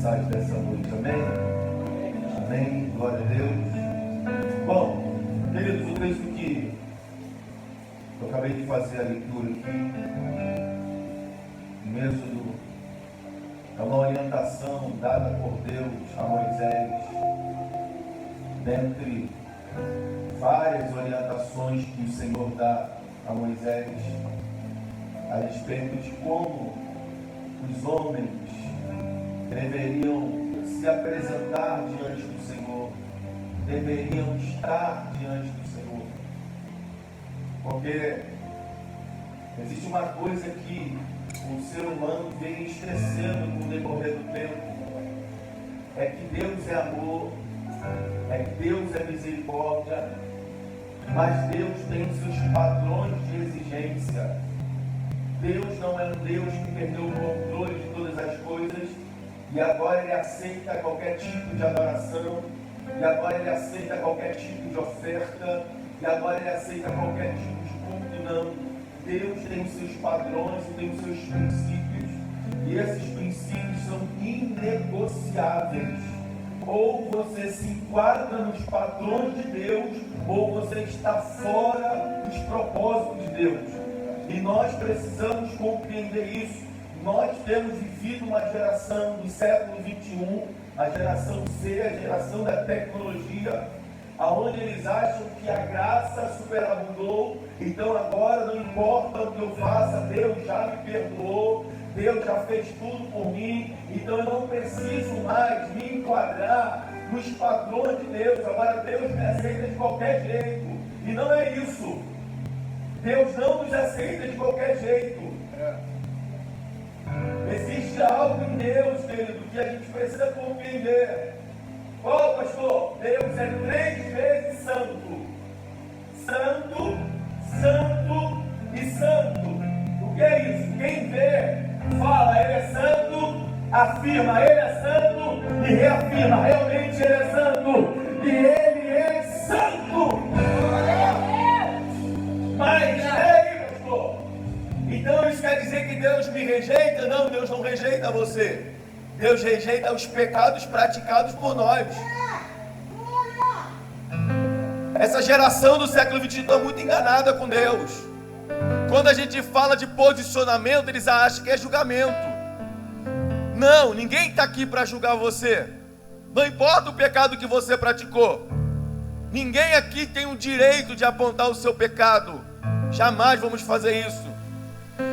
mensagem dessa noite, amém? Amém, glória a Deus. Bom, queridos, o texto que eu acabei de fazer a leitura aqui, em Êxodo, é uma orientação dada por Deus a Moisés, dentre várias orientações que o Senhor dá a Moisés, a respeito de como os homens deveriam se apresentar diante do Senhor, deveriam estar diante do Senhor. Porque existe uma coisa que o ser humano vem esquecendo com o decorrer do tempo: é que Deus é amor, é que Deus é misericórdia, mas Deus tem os seus padrões de exigência. Deus não é um Deus que perdeu o controle de todas as coisas e agora Ele aceita qualquer tipo de adoração, e agora Ele aceita qualquer tipo de oferta, e agora Ele aceita qualquer tipo de culto. Não. Deus tem os seus padrões e tem os seus princípios, e esses princípios são inegociáveis. Ou você se enquadra nos padrões de Deus, ou você está fora dos propósitos de Deus. E nós precisamos compreender isso. Nós temos vivido uma geração do século XXI, a geração C, a geração da tecnologia, aonde eles acham que a graça superabundou, então agora não importa o que eu faça, Deus já me perdoou, Deus já fez tudo por mim, então eu não preciso mais me enquadrar nos padrões de Deus, agora Deus me aceita de qualquer jeito. E não é isso. Deus não nos aceita de qualquer jeito. Existe algo em Deus, querido, que a gente precisa compreender. Ó, pastor, Deus é 3 vezes santo. Santo, santo e santo. O que é isso? Quem vê, fala, Ele é santo, afirma, Ele é santo e reafirma, realmente Ele é santo. E Ele é santo. Mas, pastor, então isso quer dizer que Deus me rejeita? Não, Deus não rejeita você. Deus rejeita os pecados praticados por nós. Essa geração do século XXI está muito enganada com Deus. Quando a gente fala de posicionamento, eles acham que é julgamento. Não, ninguém está aqui para julgar você. Não importa o pecado que você praticou. Ninguém aqui tem o direito de apontar o seu pecado. Jamais vamos fazer isso.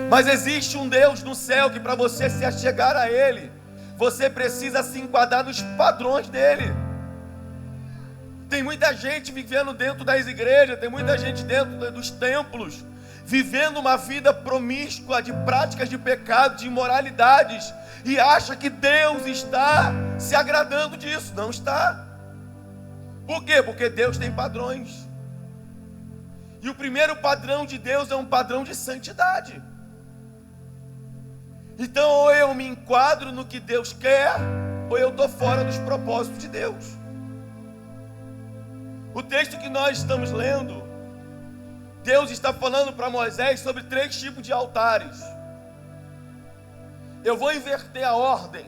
Mas existe um Deus no céu que para você se achegar a Ele, você precisa se enquadrar nos padrões dEle. Tem muita gente vivendo dentro das igrejas, tem muita gente dentro dos templos, vivendo uma vida promíscua de práticas de pecado, de imoralidades, e acha que Deus está se agradando disso. Não está. Por quê? Porque Deus tem padrões. E o primeiro padrão de Deus é um padrão de santidade. Então, ou eu me enquadro no que Deus quer, ou eu estou fora dos propósitos de Deus. O texto que nós estamos lendo, Deus está falando para Moisés sobre 3 tipos de altares. Eu vou inverter a ordem,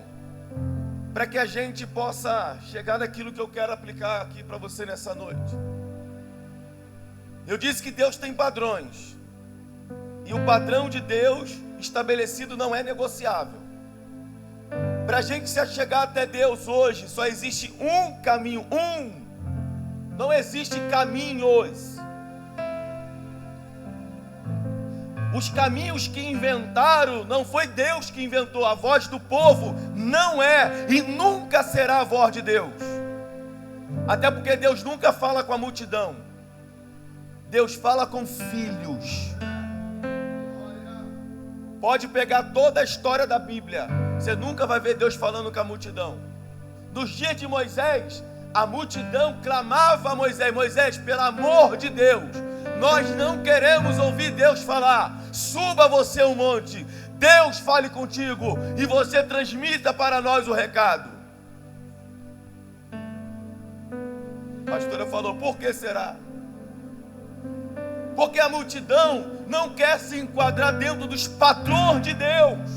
para que a gente possa chegar naquilo que eu quero aplicar aqui para você nessa noite. Eu disse que Deus tem padrões, e o padrão de Deus estabelecido não é negociável. Para a gente se achegar até Deus hoje, só existe um caminho, não existe caminhos. Os caminhos que inventaram, não foi Deus que inventou. A voz do povo não é e nunca será a voz de Deus. Até porque Deus nunca fala com a multidão. Deus fala com filhos. Pode pegar toda a história da Bíblia, você nunca vai ver Deus falando com a multidão. Nos dias de Moisés, a multidão clamava a Moisés: Moisés, pelo amor de Deus, nós não queremos ouvir Deus falar. Suba você um monte, Deus fale contigo e você transmita para nós o recado. A pastora falou: por que será? Porque a multidão não quer se enquadrar dentro dos padrões de Deus.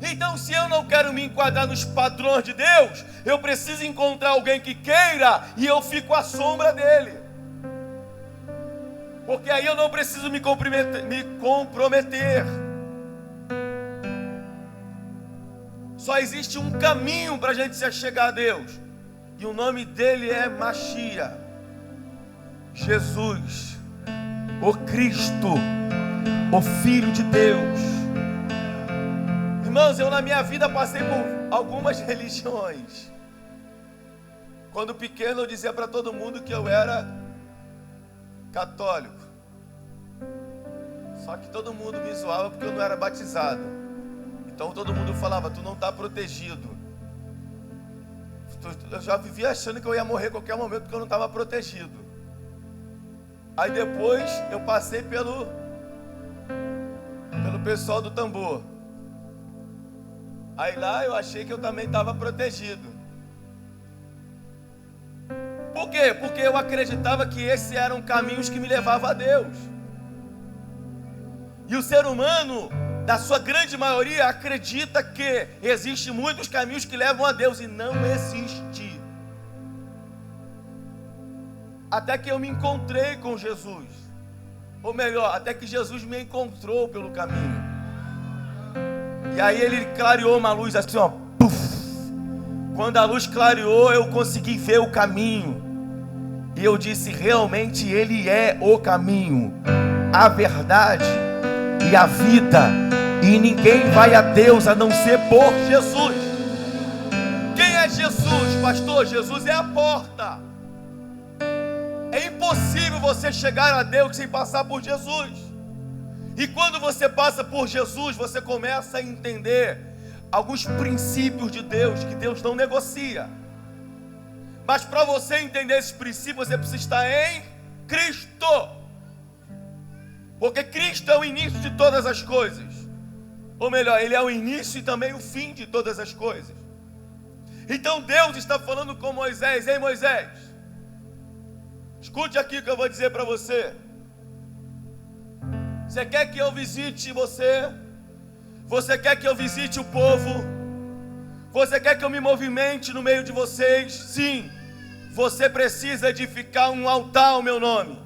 Então, se eu não quero me enquadrar nos padrões de Deus, eu preciso encontrar alguém que queira e eu fico à sombra dele. Porque aí eu não preciso me comprometer. Só existe um caminho para a gente se achegar a Deus. E o nome dele é Mashiach. Jesus, o Cristo, o Filho de Deus. Irmãos, eu na minha vida passei por algumas religiões. Quando pequeno eu dizia para todo mundo que eu era católico. Só que todo mundo me zoava porque eu não era batizado. Então todo mundo falava, tu não está protegido. Eu já vivia achando que eu ia morrer a qualquer momento porque eu não estava protegido. Aí depois eu passei pelo pessoal do tambor. Aí lá eu achei que eu também estava protegido. Por quê? Porque eu acreditava que esses eram caminhos que me levavam a Deus. E o ser humano, da sua grande maioria, acredita que existem muitos caminhos que levam a Deus, e não existe. Até que eu me encontrei com Jesus. Ou melhor, até que Jesus me encontrou pelo caminho. E aí ele clareou uma luz assim, ó. Puff. Quando a luz clareou, eu consegui ver o caminho. E eu disse, realmente ele é o caminho, a verdade e a vida. E ninguém vai a Deus a não ser por Jesus. Quem é Jesus, pastor? Jesus é a porta. É impossível você chegar a Deus sem passar por Jesus. E quando você passa por Jesus, você começa a entender alguns princípios de Deus que Deus não negocia. Mas para você entender esses princípios, você precisa estar em Cristo. Porque Cristo é o início de todas as coisas. Ou melhor, Ele é o início e também o fim de todas as coisas. Então Deus está falando com Moisés. Ei Moisés, escute aqui o que eu vou dizer para você. Você quer que eu visite você? Você quer que eu visite o povo? Você quer que eu me movimente no meio de vocês? Sim, você precisa edificar um altar ao meu nome.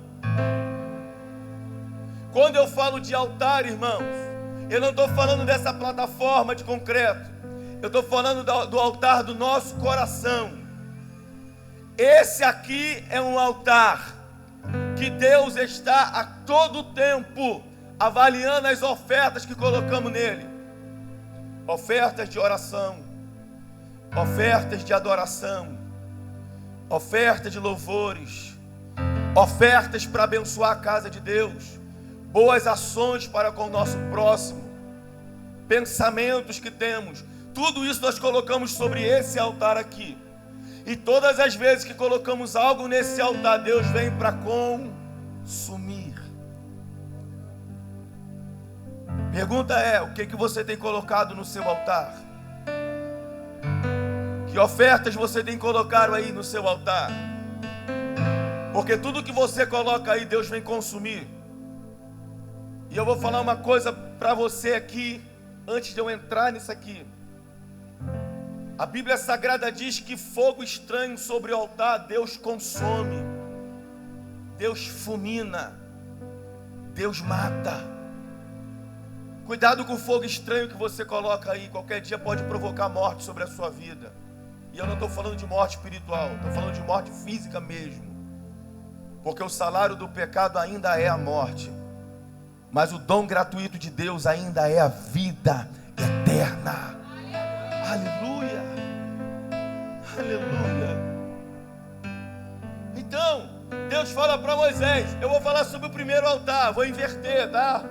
Quando eu falo de altar, irmãos, eu não estou falando dessa plataforma de concreto. Eu estou falando do altar do nosso coração. Esse aqui é um altar que Deus está a todo tempo avaliando as ofertas que colocamos nele. Ofertas de oração, ofertas de adoração, ofertas de louvores, ofertas para abençoar a casa de Deus, boas ações para com o nosso próximo, pensamentos que temos, tudo isso nós colocamos sobre esse altar aqui. E todas as vezes que colocamos algo nesse altar, Deus vem para consumir. Pergunta é, o que você tem colocado no seu altar? Que ofertas você tem colocado aí no seu altar? Porque tudo que você coloca aí, Deus vem consumir. E eu vou falar uma coisa para você aqui, antes de eu entrar nisso aqui. A Bíblia Sagrada diz que fogo estranho sobre o altar, Deus consome, Deus fulmina, Deus mata. Cuidado com o fogo estranho que você coloca aí, qualquer dia pode provocar morte sobre a sua vida. E eu não estou falando de morte espiritual, estou falando de morte física mesmo. Porque o salário do pecado ainda é a morte, mas o dom gratuito de Deus ainda é a vida eterna. Aleluia, aleluia. Então, Deus fala para Moisés, eu vou falar sobre o primeiro altar, vou inverter, tá?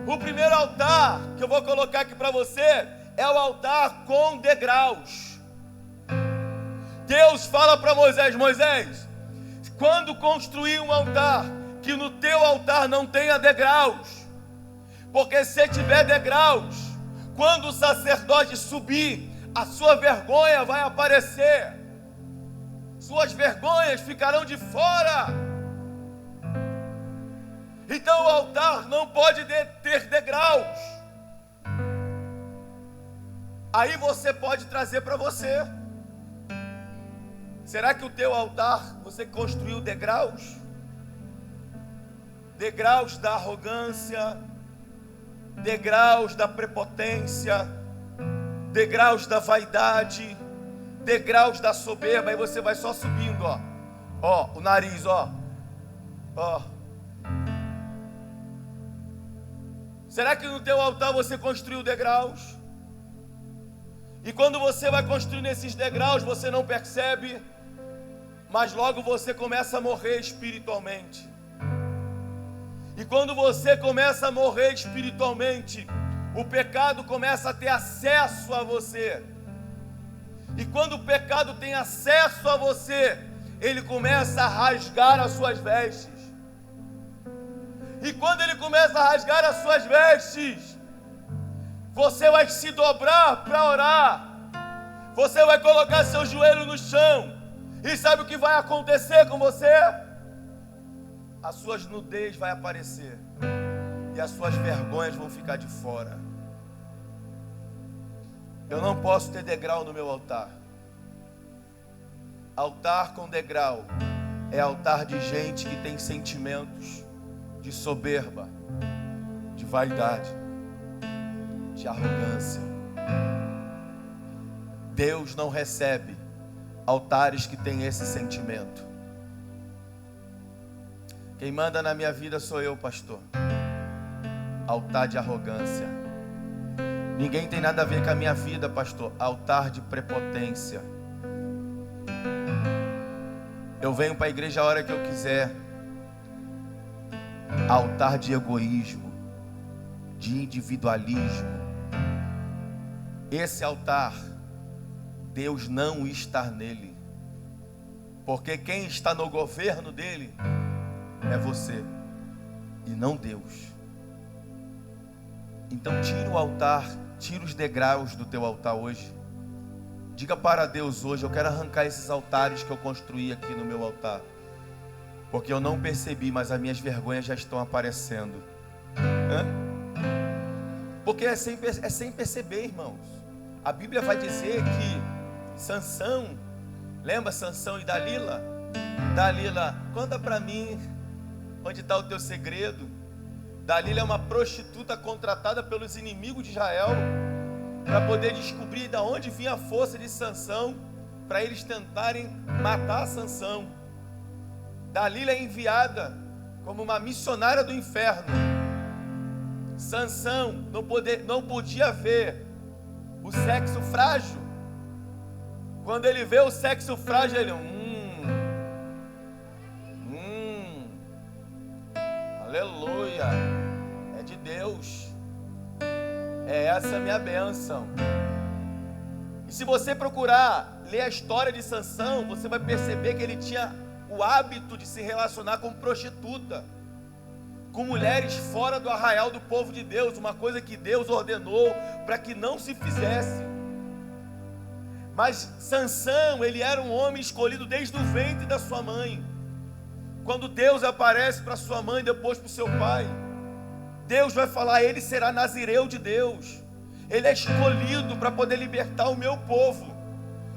O primeiro altar que eu vou colocar aqui para você é o altar com degraus. Deus fala para Moisés, Moisés, quando construir um altar, que no teu altar não tenha degraus, porque se tiver degraus, quando o sacerdote subir, a sua vergonha vai aparecer, suas vergonhas ficarão de fora. Então o altar não pode ter degraus. Aí você pode trazer para você. Será que o teu altar, você construiu degraus? Degraus da arrogância, degraus da prepotência, degraus da vaidade, degraus da soberba. Aí você vai só subindo, ó, o nariz, ó. Será que no teu altar você construiu degraus? E quando você vai construindo esses degraus, você não percebe, mas logo você começa a morrer espiritualmente. E quando você começa a morrer espiritualmente, o pecado começa a ter acesso a você. E quando o pecado tem acesso a você, ele começa a rasgar as suas vestes. E quando ele começa a rasgar as suas vestes, você vai se dobrar para orar. Você vai colocar seu joelho no chão. E sabe o que vai acontecer com você? A sua nudez vai aparecer. E as suas vergonhas vão ficar de fora. Eu não posso ter degrau no meu altar. Altar com degrau é altar de gente que tem sentimentos de soberba, de vaidade, de arrogância. Deus não recebe altares que têm esse sentimento. Quem manda na minha vida sou eu, pastor. Altar de arrogância. Ninguém tem nada a ver com a minha vida, pastor. Altar de prepotência. Eu venho para a igreja a hora que eu quiser. Altar de egoísmo, de individualismo. Esse altar, Deus não está nele. Porque quem está no governo dele é você e não Deus. Então tira o altar, tira os degraus do teu altar hoje. Diga para Deus hoje: eu quero arrancar esses altares que eu construí aqui no meu altar, porque eu não percebi, mas as minhas vergonhas já estão aparecendo. Porque é sem perceber, irmãos. A Bíblia vai dizer que Sansão, lembra Sansão e Dalila? Dalila, conta para mim onde está o teu segredo. Dalila é uma prostituta contratada pelos inimigos de Israel para poder descobrir de onde vinha a força de Sansão, para eles tentarem matar Sansão. Dalila é enviada como uma missionária do inferno. Sansão não podia ver o sexo frágil. Quando ele vê o sexo frágil, ele aleluia, é de Deus, é essa a minha bênção. E se você procurar ler a história de Sansão, você vai perceber que ele tinha o hábito de se relacionar com prostituta, com mulheres fora do arraial do povo de Deus, uma coisa que Deus ordenou para que não se fizesse. Mas Sansão, ele era um homem escolhido desde o ventre da sua mãe. Quando Deus aparece para sua mãe, depois para o seu pai, Deus vai falar: ele será nazireu de Deus, ele é escolhido para poder libertar o meu povo.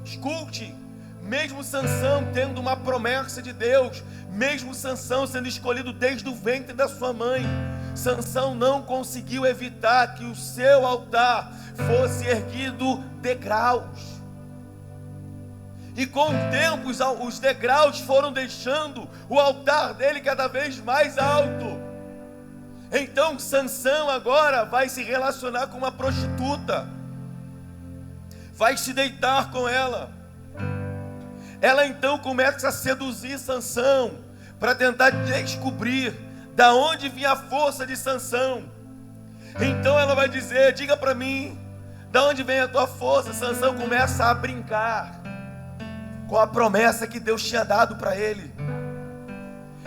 Escute, mesmo Sansão tendo uma promessa de Deus, mesmo Sansão sendo escolhido desde o ventre da sua mãe, Sansão não conseguiu evitar que o seu altar fosse erguido degraus. E com o tempo os degraus foram deixando o altar dele cada vez mais alto. Então Sansão agora vai se relacionar com uma prostituta, vai se deitar com ela. Ela então começa a seduzir Sansão para tentar descobrir da onde vinha a força de Sansão. Então ela vai dizer: diga para mim, da onde vem a tua força? Sansão começa a brincar com a promessa que Deus tinha dado para ele.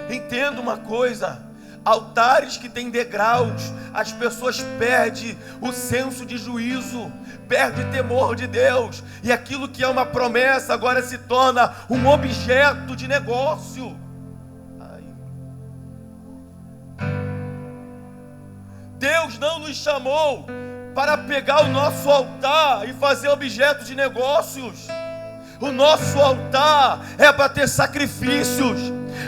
Entenda uma coisa: altares que têm degraus, as pessoas perdem o senso de juízo, perdem temor de Deus, e aquilo que é uma promessa agora se torna um objeto de negócio. Deus não nos chamou para pegar o nosso altar e fazer objeto de negócios. O nosso altar é para ter sacrifícios,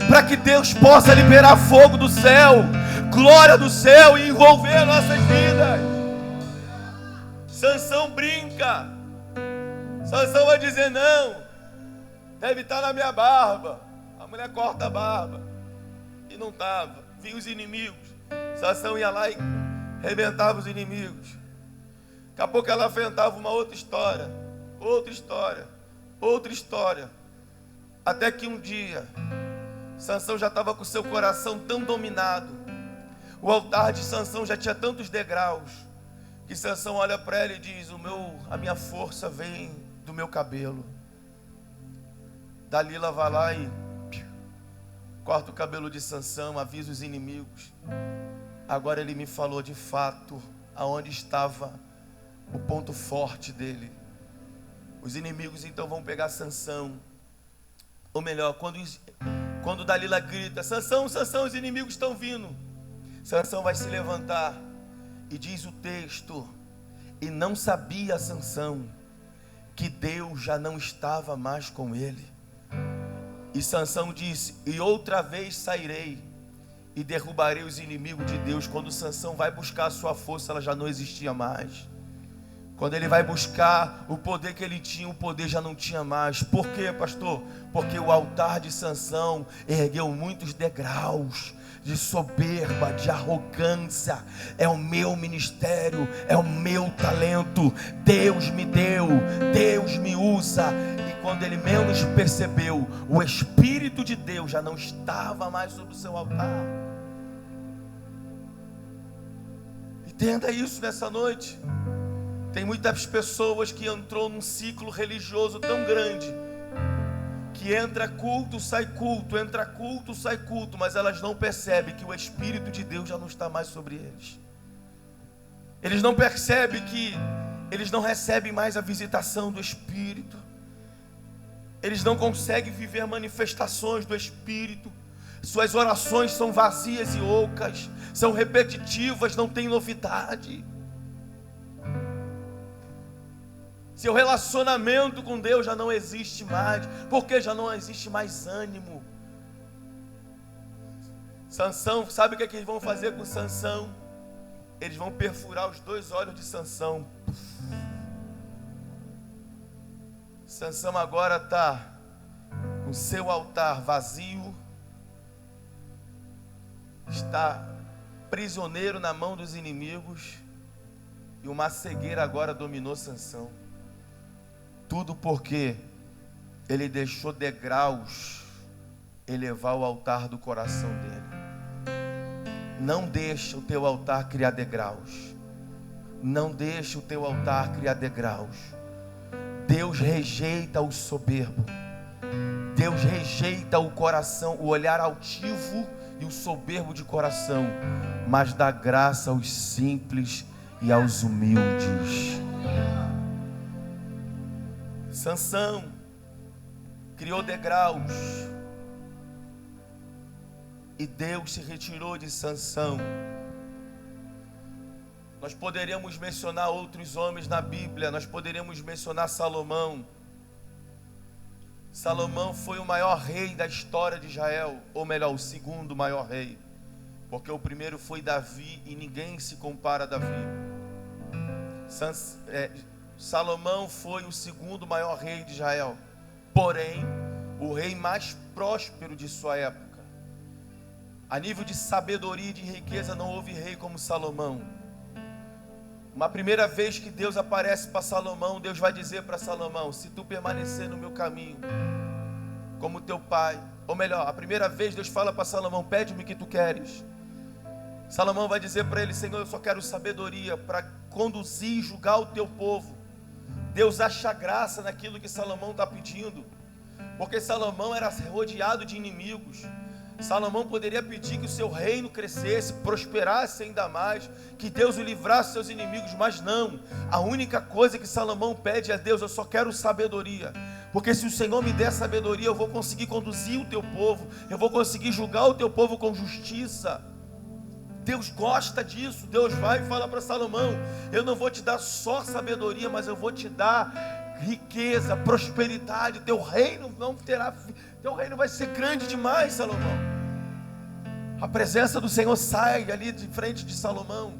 para que Deus possa liberar fogo do céu, glória do céu e envolver nossas vidas. Sansão brinca. Sansão vai dizer: não, deve estar na minha barba. A mulher corta a barba e não estava. Vinha os inimigos. Sansão ia lá e arrebentava os inimigos. Daqui a pouco ela enfrentava uma outra história, outra história, outra história. Até que um dia Sansão já estava com seu coração tão dominado, o altar de Sansão já tinha tantos degraus, que Sansão olha para ela e diz: a minha força vem do meu cabelo. Dalila vai lá e corta o cabelo de Sansão, avisa os inimigos. Agora ele me falou de fato aonde estava o ponto forte dele. Os inimigos então vão pegar Sansão. Ou melhor, quando Dalila grita: Sansão, Sansão, os inimigos estão vindo. Sansão vai se levantar e diz o texto: e não sabia Sansão que Deus já não estava mais com ele. E Sansão disse: e outra vez sairei e derrubarei os inimigos de Deus. Quando Sansão vai buscar a sua força, ela já não existia mais. Quando ele vai buscar o poder que ele tinha, o poder já não tinha mais. Por quê, pastor? Porque o altar de Sansão ergueu muitos degraus de soberba, de arrogância. É o meu ministério, é o meu talento. Deus me deu, Deus me usa. E quando ele menos percebeu, o Espírito de Deus já não estava mais sobre o seu altar. Entenda isso nessa noite. Tem muitas pessoas que entrou num ciclo religioso tão grande, que entra culto, sai culto, entra culto, sai culto, mas elas não percebem que o Espírito de Deus já não está mais sobre eles. Eles não percebem que eles não recebem mais a visitação do Espírito. Eles não conseguem viver manifestações do Espírito. Suas orações são vazias e ocas, são repetitivas, não tem novidade. Seu relacionamento com Deus já não existe mais, porque já não existe mais ânimo. Sansão, sabe o que eles vão fazer com Sansão? Eles vão perfurar os 2 olhos de Sansão. Sansão agora está com seu altar vazio, está prisioneiro na mão dos inimigos, e uma cegueira agora dominou Sansão. Tudo porque ele deixou degraus elevar o altar do coração dele. Não deixa o teu altar criar degraus. Não deixa o teu altar criar degraus. Deus rejeita o soberbo. Deus rejeita o coração, o olhar altivo e o soberbo de coração, mas dá graça aos simples e aos humildes. Sansão criou degraus e Deus se retirou de Sansão. Nós poderíamos mencionar outros homens na Bíblia, nós poderíamos mencionar Salomão. Salomão foi o maior rei da história de Israel, ou melhor, o segundo maior rei, porque o primeiro foi Davi e ninguém se compara a Davi. Salomão foi o segundo maior rei de Israel, porém o rei mais próspero de sua época. A nível de sabedoria e de riqueza não houve rei como Salomão. Uma primeira vez que Deus aparece para Salomão, Deus vai dizer para Salomão: se tu permanecer no meu caminho, como teu pai, ou melhor, a primeira vez Deus fala para Salomão: pede-me o que tu queres. Salomão vai dizer para ele: Senhor, eu só quero sabedoria para conduzir e julgar o teu povo. Deus acha graça naquilo que Salomão está pedindo, porque Salomão era rodeado de inimigos. Salomão poderia pedir que o seu reino crescesse, prosperasse ainda mais, que Deus o livrasse dos seus inimigos, mas não. A única coisa que Salomão pede é: Deus, eu só quero sabedoria, porque se o Senhor me der sabedoria, eu vou conseguir conduzir o teu povo, eu vou conseguir julgar o teu povo com justiça. Deus gosta disso. Deus vai e fala para Salomão: eu não vou te dar só sabedoria, mas eu vou te dar riqueza, prosperidade. Teu reino não terá fim. Teu reino vai ser grande demais, Salomão. A presença do Senhor sai ali de frente de Salomão.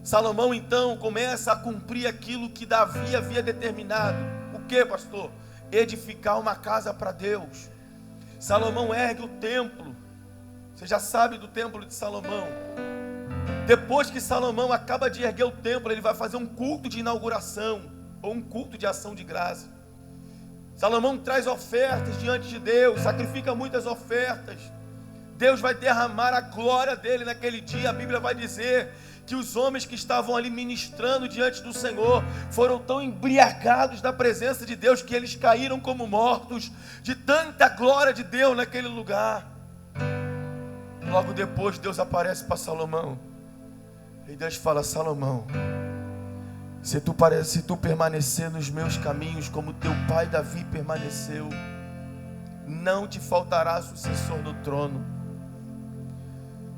Salomão então começa a cumprir aquilo que Davi havia determinado. O que, pastor? Edificar uma casa para Deus. Salomão ergue o templo. Você já sabe do templo de Salomão. Depois que Salomão acaba de erguer o templo, ele vai fazer um culto de inauguração, ou um culto de ação de graça. Salomão traz ofertas diante de Deus, sacrifica muitas ofertas. Deus vai derramar a glória dele naquele dia. A Bíblia vai dizer que os homens que estavam ali ministrando diante do Senhor foram tão embriagados da presença de Deus que eles caíram como mortos de tanta glória de Deus naquele lugar. Logo depois Deus aparece para Salomão e Deus fala: Salomão, se tu permanecer nos meus caminhos como teu pai Davi permaneceu, não te faltará sucessor no trono.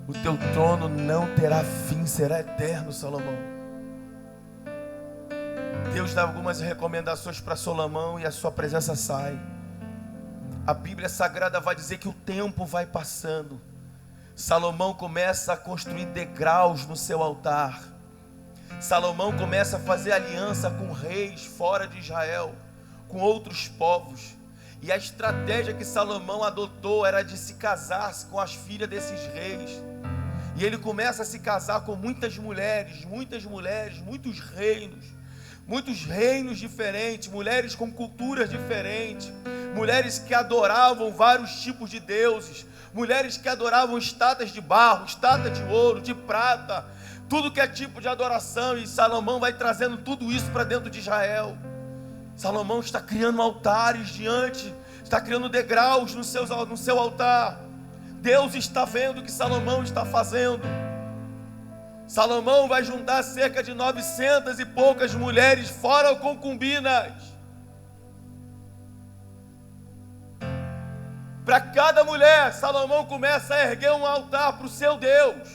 O teu trono não terá fim, será eterno, Salomão. Deus dá algumas recomendações para Salomão e a sua presença sai. A Bíblia Sagrada vai dizer que o tempo vai passando. Salomão começa a construir degraus no seu altar. Salomão começa a fazer aliança com reis fora de Israel, com outros povos. E a estratégia que Salomão adotou era de se casar com as filhas desses reis. E ele começa a se casar com muitos reinos diferentes, mulheres com culturas diferentes, mulheres que adoravam vários tipos de deuses, mulheres que adoravam estátuas de barro, estátuas de ouro, de prata, tudo que é tipo de adoração. E Salomão vai trazendo tudo isso para dentro de Israel. Salomão está criando altares está criando degraus no seu altar. Deus está vendo o que Salomão está fazendo. Salomão vai juntar cerca de 900 e poucas mulheres, fora concubinas. Para cada mulher, Salomão começa a erguer um altar para o seu Deus.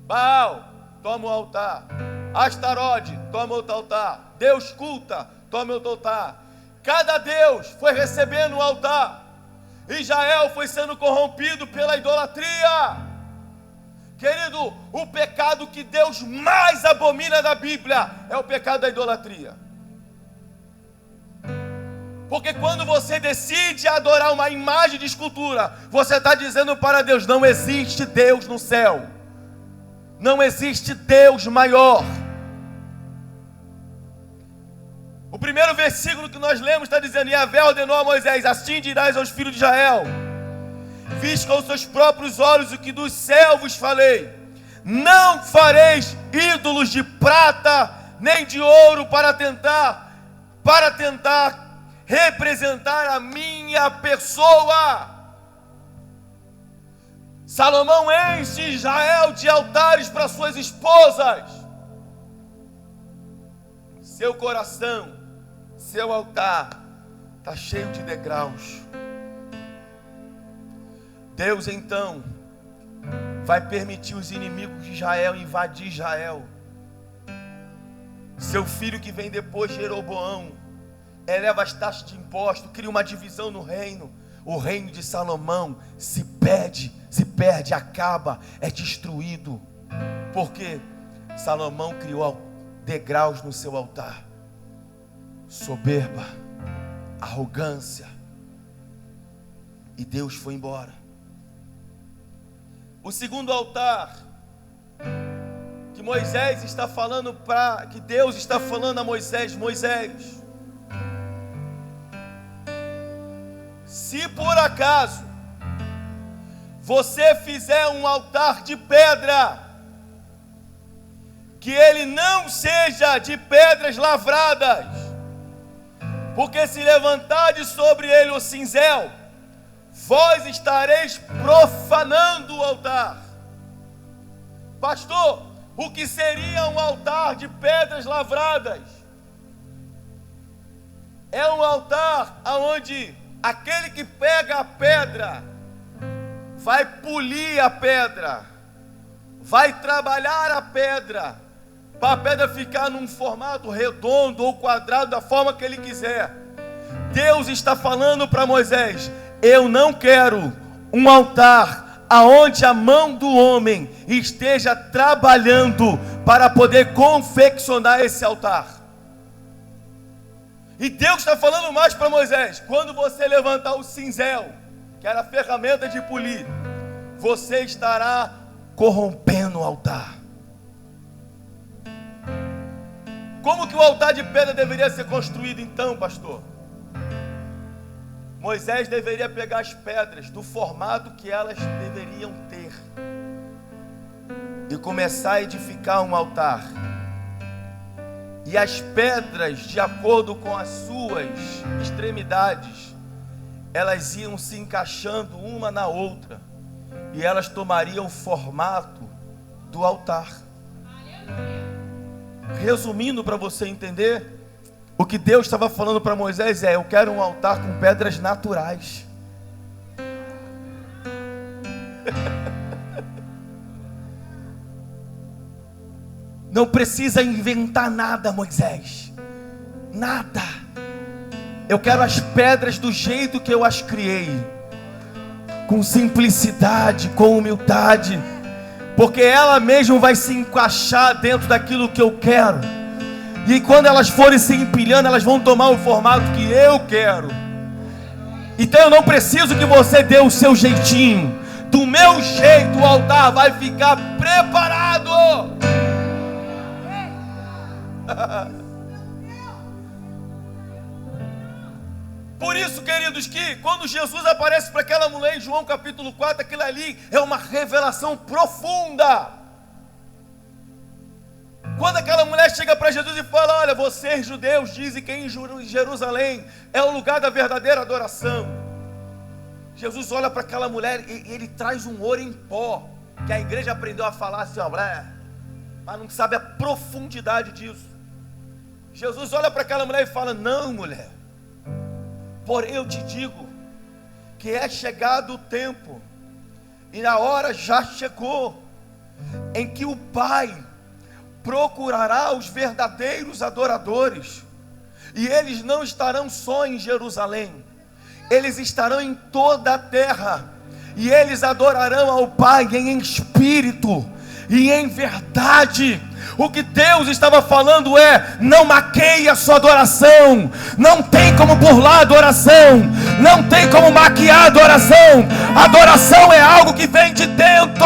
Baal, toma um altar. Astarode, toma outro altar. Deus culta, toma outro altar. Cada Deus foi recebendo um altar. Israel foi sendo corrompido pela idolatria. Querido, o pecado que Deus mais abomina da Bíblia é o pecado da idolatria. Porque quando você decide adorar uma imagem de escultura, você está dizendo para Deus: não existe Deus no céu, não existe Deus maior. O primeiro versículo que nós lemos está dizendo: Yahvé ordenou a Moisés: assim dirás aos filhos de Israel, fiz com os seus próprios olhos o que dos céus vos falei, não fareis ídolos de prata nem de ouro para tentar representar a minha pessoa. Salomão enche Israel de altares para suas esposas. Seu coração, seu altar está cheio de degraus. Deus então vai permitir os inimigos de Israel invadir Israel. Seu filho que vem depois, Jeroboão, eleva as taxas de imposto, cria uma divisão no reino. O reino de Salomão se perde, acaba, é destruído. Porque Salomão criou degraus no seu altar. Soberba, arrogância. E Deus foi embora. O segundo altar que Moisés está falando que Deus está falando a Moisés: Moisés, se por acaso você fizer um altar de pedra, que ele não seja de pedras lavradas, porque se levantar de sobre ele o cinzel, vós estareis profanando o altar. Pastor, o que seria um altar de pedras lavradas? É um altar onde aquele que pega a pedra vai polir a pedra, vai trabalhar a pedra, para a pedra ficar num formato redondo ou quadrado, da forma que ele quiser. Deus está falando para Moisés: eu não quero um altar aonde a mão do homem esteja trabalhando para poder confeccionar esse altar. E Deus está falando mais para Moisés: quando você levantar o cinzel, que era a ferramenta de polir, você estará corrompendo o altar. Como que o altar de pedra deveria ser construído então, pastor? Moisés deveria pegar as pedras do formato que elas deveriam ter e começar a edificar um altar. E as pedras, de acordo com as suas extremidades, elas iam se encaixando uma na outra e elas tomariam o formato do altar. Resumindo, para você entender, o que Deus estava falando para Moisés é: eu quero um altar com pedras naturais. Não precisa inventar nada, Moisés. Nada. Eu quero as pedras do jeito que eu as criei, com simplicidade, com humildade, porque ela mesma vai se encaixar dentro daquilo que eu quero. E quando elas forem se empilhando, elas vão tomar o formato que eu quero. Então eu não preciso que você dê o seu jeitinho. Do meu jeito o altar vai ficar preparado. Por isso, queridos, que quando Jesus aparece para aquela mulher em João capítulo 4, aquilo ali é uma revelação profunda. Quando aquela mulher chega para Jesus e fala: olha, vocês judeus dizem que em Jerusalém é o lugar da verdadeira adoração. Jesus olha para aquela mulher e ele traz um ouro em pó, que a igreja aprendeu a falar assim, ó, mas não sabe a profundidade disso. Jesus olha para aquela mulher e fala: não, mulher, porém eu te digo que é chegado o tempo, e a hora já chegou, em que o Pai procurará os verdadeiros adoradores, e eles não estarão só em Jerusalém, eles estarão em toda a terra, e eles adorarão ao Pai em espírito e em verdade. O que Deus estava falando é: não maqueie a sua adoração, não tem como burlar a adoração, não tem como maquiar a adoração. Adoração é algo que vem de dentro,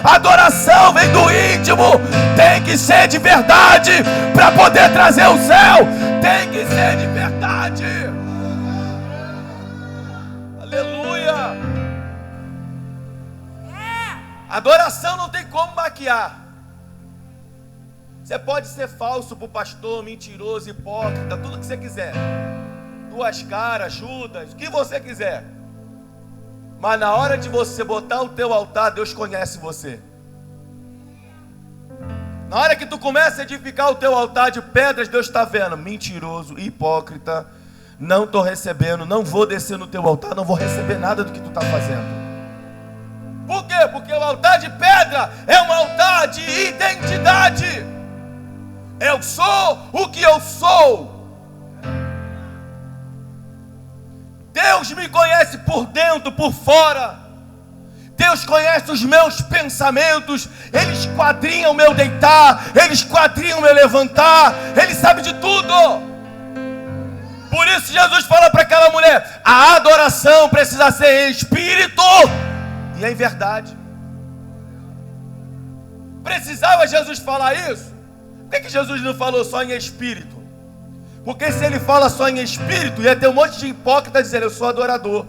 adoração vem do íntimo, tem que ser de verdade para poder trazer o céu, tem que ser de verdade. Aleluia. Adoração não tem como maquiar. Você pode ser falso para o pastor, mentiroso, hipócrita, tudo que você quiser, duas caras, Judas, o que você quiser, mas na hora de você botar o teu altar, Deus conhece você. Na hora que tu começa a edificar o teu altar de pedras, Deus está vendo: mentiroso, hipócrita, não estou recebendo, não vou descer no teu altar, não vou receber nada do que tu está fazendo. Por quê? Porque o altar de pedra é um altar de identidade. Eu sou o que eu sou. Deus me conhece por dentro, por fora. Deus conhece os meus pensamentos. Ele esquadrinha o meu deitar, Ele esquadrinha o meu levantar, Ele sabe de tudo. Por isso Jesus fala para aquela mulher: a adoração precisa ser em espírito e em verdade. Precisava Jesus falar isso? Por que Jesus não falou só em espírito? Porque se ele fala só em espírito, ia ter um monte de hipócrita dizendo: eu sou adorador.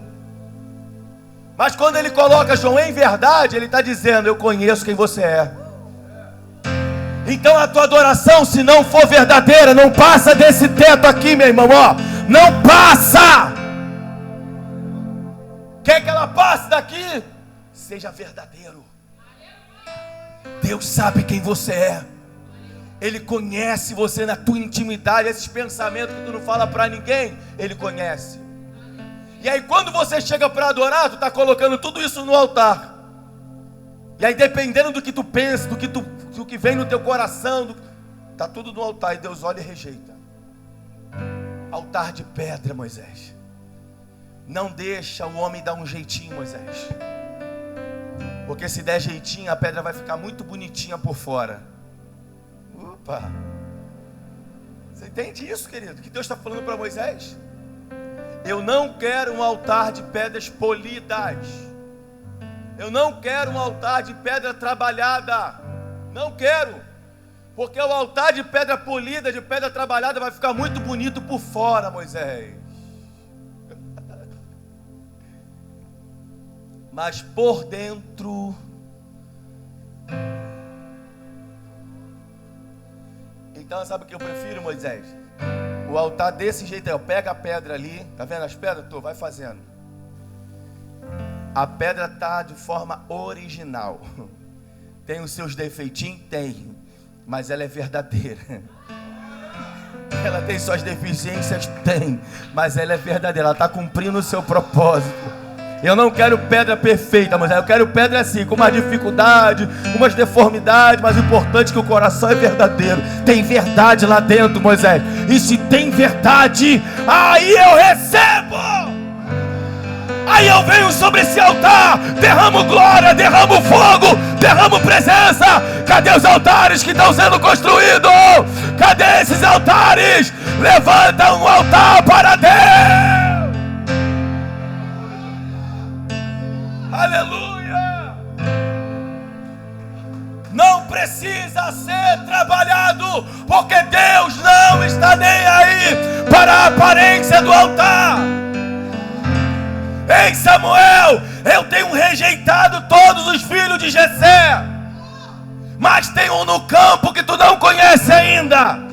Mas quando ele coloca João em verdade, ele está dizendo: eu conheço quem você é. Então a tua adoração, se não for verdadeira, não passa desse teto aqui, meu irmão, ó, não passa. Quer que ela passe daqui? Seja verdadeiro. Deus sabe quem você é. Ele conhece você na tua intimidade. Esses pensamentos que tu não fala para ninguém, Ele conhece. E aí quando você chega para adorar, tu está colocando tudo isso no altar. E aí dependendo do que tu pensa, do que vem no teu coração, está tudo no altar e Deus olha e rejeita. Altar de pedra, Moisés. Não deixa o homem dar um jeitinho, Moisés. Porque se der jeitinho, a pedra vai ficar muito bonitinha por fora. Opa! Você entende isso, querido? Que Deus está falando para Moisés? Eu não quero um altar de pedras polidas. Eu não quero um altar de pedra trabalhada. Não quero. Porque o altar de pedra polida, de pedra trabalhada, vai ficar muito bonito por fora, Moisés. Mas por dentro... Então sabe o que eu prefiro, Moisés? O altar desse jeito aí, pega a pedra ali, tá vendo as pedras? Vai fazendo. A pedra tá de forma original. Tem os seus defeitinhos? Tem. Mas ela é verdadeira. Ela tem suas deficiências? Tem. Mas ela é verdadeira, ela está cumprindo o seu propósito. Eu não quero pedra perfeita, mas eu quero pedra assim, com umas dificuldades, umas deformidades, mas o importante é que o coração é verdadeiro. Tem verdade lá dentro, Moisés. E se tem verdade, aí eu recebo. Aí eu venho sobre esse altar, derramo glória, derramo fogo, derramo presença. Cadê os altares que estão sendo construídos? Cadê esses altares? Levanta um altar para Deus. Aleluia! Não precisa ser trabalhado, porque Deus não está nem aí para a aparência do altar. Ei, Samuel, eu tenho rejeitado todos os filhos de Jessé, mas tem um no campo que tu não conhece ainda.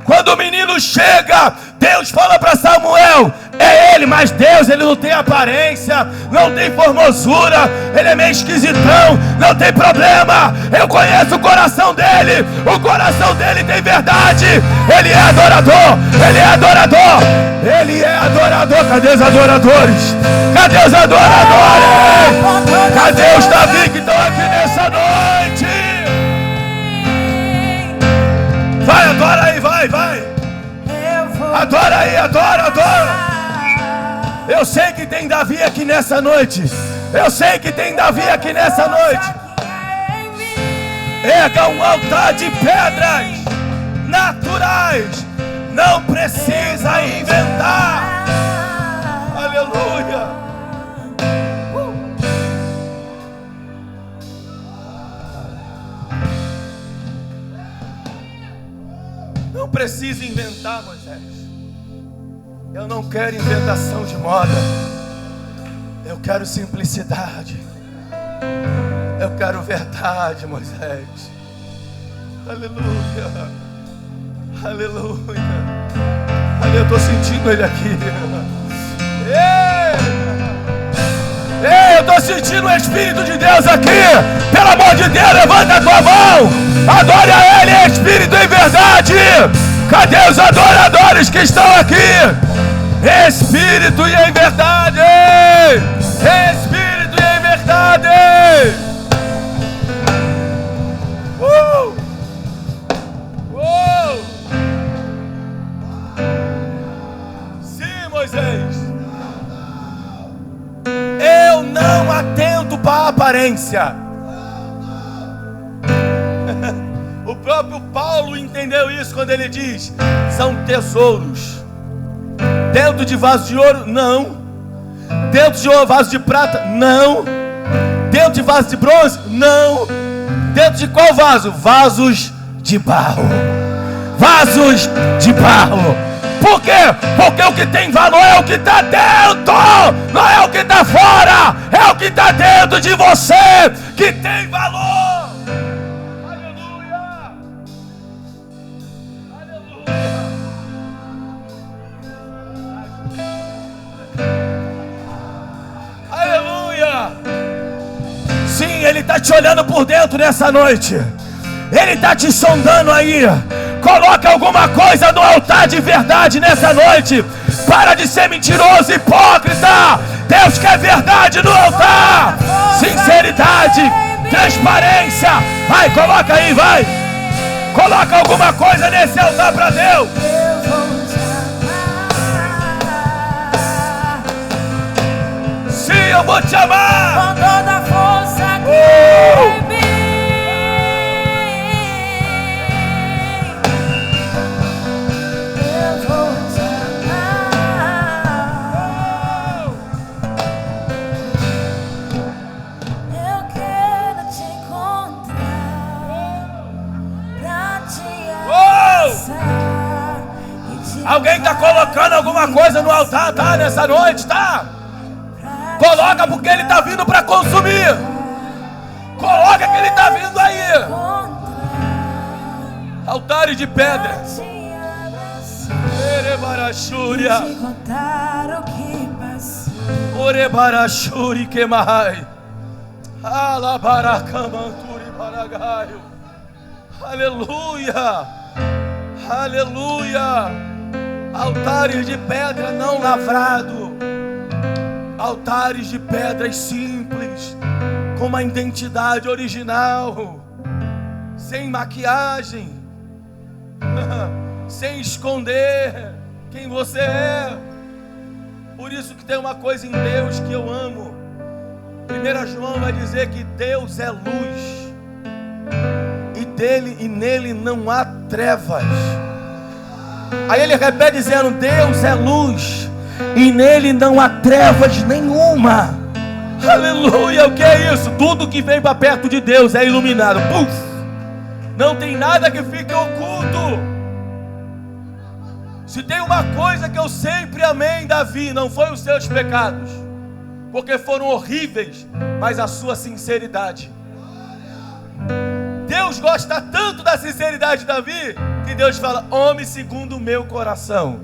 Quando o menino chega, Deus fala para Samuel: é ele, mas Deus, ele não tem aparência, não tem formosura, ele é meio esquisitão, não tem problema. Eu conheço o coração dele tem verdade. Ele é adorador, ele é adorador, ele é adorador. Cadê os adoradores? Cadê os adoradores? Cadê os Davi que estão aqui nessa noite? Vai, adora aí, vai. Adora aí, adora. Eu sei que tem Davi aqui nessa noite. Erga um altar de pedras naturais. Não precisa inventar. Aleluia. Não precisa inventar, Moisés. Eu não quero inventação de moda. Eu quero simplicidade. Eu quero verdade, Moisés. Aleluia. Eu estou sentindo ele aqui. Ei, eu estou sentindo o Espírito de Deus aqui. Pelo amor de Deus, levanta a tua mão. Adore a Ele em Espírito e em verdade. Cadê os adoradores que estão aqui? Espírito e em verdade. Espírito e em verdade. Sim, Moisés. Eu não atento para a aparência. O próprio Paulo entendeu isso quando ele diz: são tesouros dentro de vaso de ouro? Não. Dentro de vaso de prata? Não. Dentro de vaso de bronze? Não. Dentro de qual vaso? Vasos de barro. Vasos de barro. Por quê? Porque o que tem valor é o que está dentro, não é o que está fora, é o que está dentro de você que tem valor. Aleluia. Aleluia. Sim, Ele está te olhando por dentro nessa noite. Ele está te sondando aí. Coloca alguma coisa no altar de verdade nessa noite. Para de ser mentiroso, hipócrita. Deus quer verdade no altar. Sinceridade, transparência. Vai, coloca aí, vai. Coloca alguma coisa nesse altar para Deus. Sim, eu vou te amar. Com toda a força que em mim. Eu vou te amar. Eu quero te encontrar pra te abraçar e te Alguém está colocando alguma coisa no altar, tá? Nessa noite, tá? Coloca porque ele está vindo para consumir. Coloca que ele está vindo aí. Altares de pedra. Erebarachúria. Orebarachuri queimai. Alabaracamanturi paragaio. Aleluia. Aleluia. Altares de pedra não lavrado. Altares de pedras simples, com uma identidade original, sem maquiagem, sem esconder quem você é. Por isso que tem uma coisa em Deus que eu amo. 1 João vai dizer que Deus é luz, e nele não há trevas. Aí ele repete dizendo: Deus é luz, e nele não há trevas nenhuma. Aleluia. O que é isso? Tudo que vem para perto de Deus é iluminado. Puf! Não tem nada que fique oculto. Se tem uma coisa que eu sempre amei em Davi, não foi os seus pecados, porque foram horríveis, mas a sua sinceridade. Deus gosta tanto da sinceridade de Davi, que Deus fala: homem segundo o meu coração.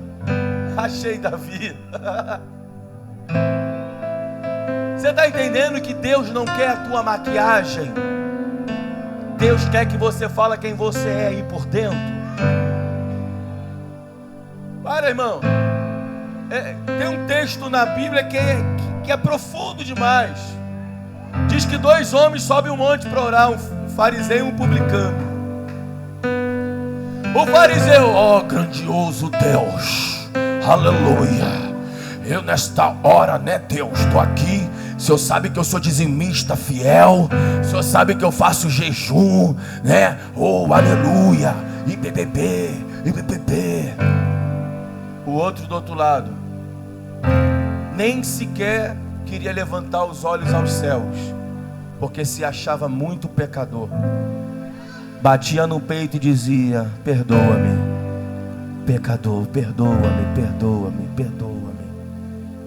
Achei Davi. Você está entendendo que Deus não quer a tua maquiagem? Deus quer que você fale quem você é aí por dentro. Para, irmão. Tem um texto na Bíblia que é profundo demais. Diz que 2 homens sobem um monte para orar, um fariseu e um publicano. O fariseu: ó grandioso Deus, aleluia, eu nesta hora, né, Deus, estou aqui. O Senhor sabe que eu sou dizimista fiel. O Senhor sabe que eu faço jejum, né? Oh, aleluia. E bebê. O outro do outro lado nem sequer queria levantar os olhos aos céus, porque se achava muito pecador. Batia no peito e dizia: perdoa-me, pecador, perdoa-me.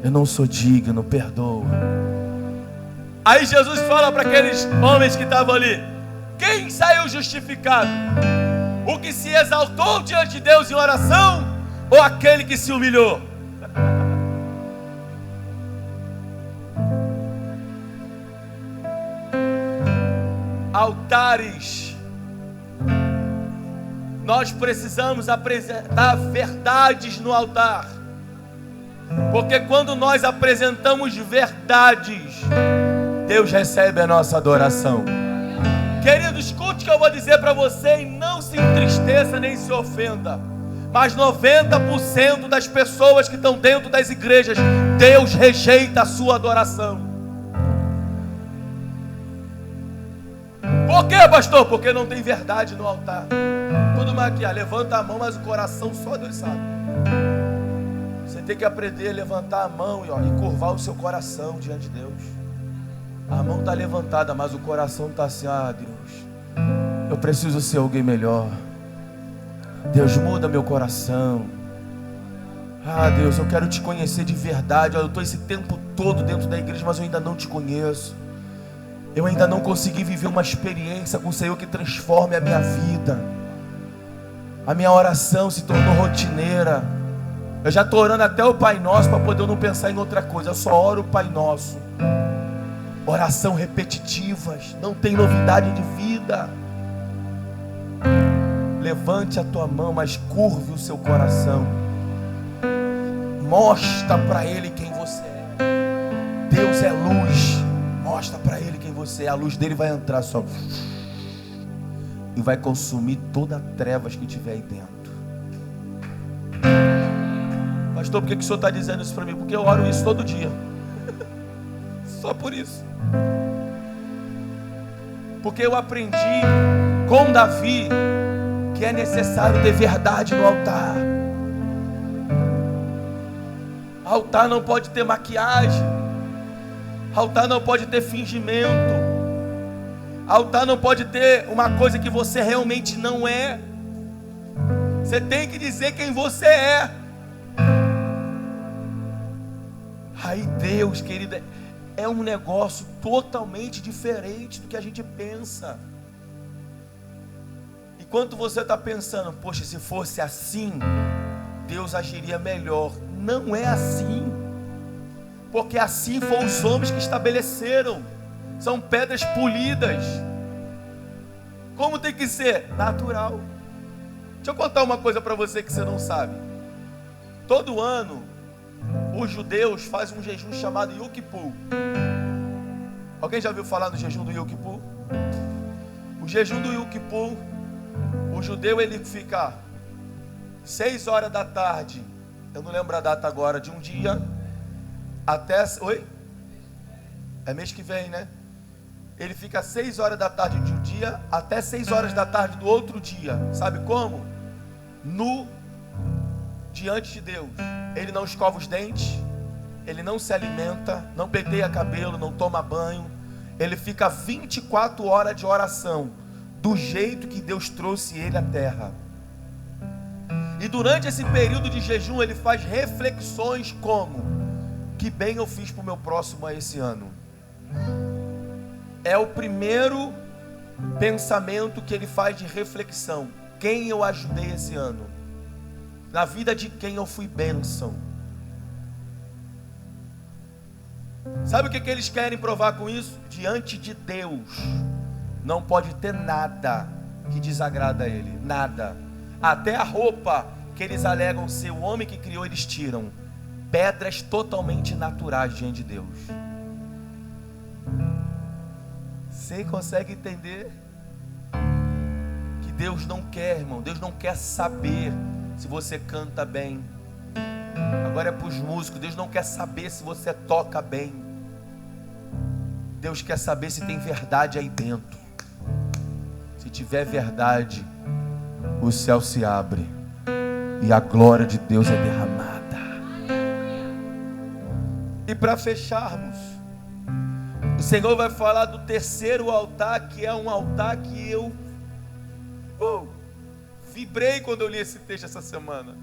Eu não sou digno, perdoa. Aí Jesus fala para aqueles homens que estavam ali: quem saiu justificado? O que se exaltou diante de Deus em oração, ou aquele que se humilhou? Altares. Nós precisamos apresentar verdades no altar, porque quando nós apresentamos verdades, Deus recebe a nossa adoração. Querido, escute o que eu vou dizer para você e não se entristeça nem se ofenda. Mas 90% das pessoas que estão dentro das igrejas, Deus rejeita a sua adoração. Por quê, pastor? Porque não tem verdade no altar. Tudo maquiar, levanta a mão, mas o coração só Deus sabe. Você tem que aprender a levantar a mão e curvar o seu coração diante de Deus. A mão está levantada, mas o coração está assim: ah, Deus, eu preciso ser alguém melhor. Deus, muda meu coração. Ah, Deus, eu quero te conhecer de verdade. Eu estou esse tempo todo dentro da igreja, mas eu ainda não te conheço. Eu ainda não consegui viver uma experiência com o Senhor que transforme a minha vida. A minha oração se tornou rotineira. Eu já estou orando até o Pai Nosso para poder não pensar em outra coisa. Eu só oro o Pai Nosso. Oração repetitivas, não tem novidade de vida. levante a tua mão, mas curve o seu coração. Mostra para Ele quem você é. Deus é luz. Mostra para Ele quem você é. A luz dele vai entrar só e vai consumir toda a trevas que tiver aí dentro. Pastor, por que o senhor está dizendo isso para mim? Porque eu oro isso todo dia. Só por isso. Porque eu aprendi com Davi que é necessário ter verdade no altar. Altar não pode ter maquiagem. Altar não pode ter fingimento. Altar não pode ter uma coisa que você realmente não é. Você tem que dizer quem você é. Aí Deus, querida, é um negócio totalmente diferente do que a gente pensa. Enquanto você está pensando, poxa, se fosse assim, Deus agiria melhor. Não é assim. Porque assim foram os homens que estabeleceram. São pedras polidas. Como tem que ser? Natural. Deixa eu contar uma coisa para você que você não sabe. Todo ano, os judeus fazem um jejum chamado Yom Kippur. Alguém já ouviu falar no jejum do Yom Kippur? O jejum do Yom Kippur, o judeu ele fica 6 horas da tarde, eu não lembro a data agora, de um dia até... Oi? É mês que vem, né? Ele fica 6 horas da tarde de um dia até 6 horas da tarde do outro dia. Sabe como? Nu, diante de Deus. Ele não escova os dentes, ele não se alimenta, não penteia cabelo, não toma banho. Ele fica 24 horas de oração, do jeito que Deus trouxe ele à terra. E durante esse período de jejum ele faz reflexões como: que bem eu fiz para o meu próximo esse ano. É o primeiro pensamento que ele faz de reflexão. Quem eu ajudei esse ano? Na vida de quem eu fui bênção? Sabe o que eles querem provar com isso? Diante de Deus não pode ter nada que desagrada a Ele. Nada. Até a roupa que eles alegam ser o homem que criou, eles tiram. Pedras totalmente naturais diante de Deus. Você consegue entender? Que Deus não quer, irmão. Deus não quer saber se você canta bem. Agora é para os músicos. Deus não quer saber se você toca bem. Deus quer saber se tem verdade aí dentro. Se tiver verdade, o céu se abre e a glória de Deus é derramada. E para fecharmos, o Senhor vai falar do terceiro altar, que é um altar que eu vibrei quando eu li esse texto essa semana.